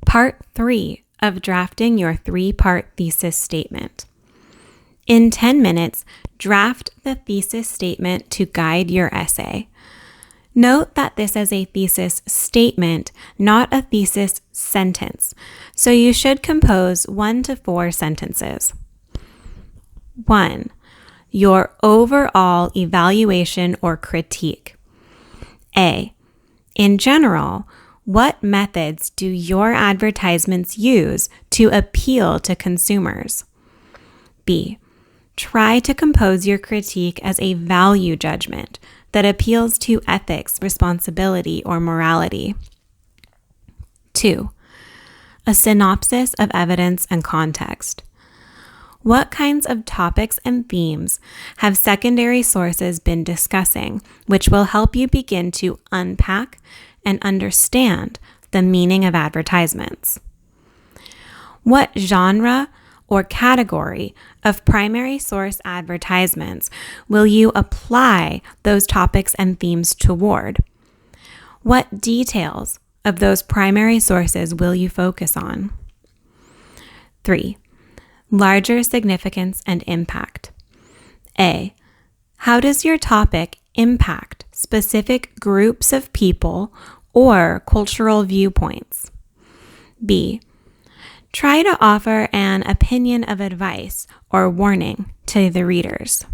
Part 3 of drafting your 3-part thesis statement. In 10 minutes, draft the thesis statement to guide your essay. Note that this is a thesis statement, not a thesis sentence, so you should compose 1 to 4 sentences. 1. Your overall evaluation or critique. A. In general, what methods do your advertisements use to appeal to consumers? B. Try to compose your critique as a value judgment that appeals to ethics, responsibility, or morality. 2. A synopsis of evidence and context. What kinds of topics and themes have secondary sources been discussing, which will help you begin to unpack and understand the meaning of advertisements? What genre or category of primary source advertisements will you apply those topics and themes toward? What details of those primary sources will you focus on? 3. Larger significance and impact. A. How does your topic impact specific groups of people or cultural viewpoints? B. Try to offer an opinion of advice or warning to the readers.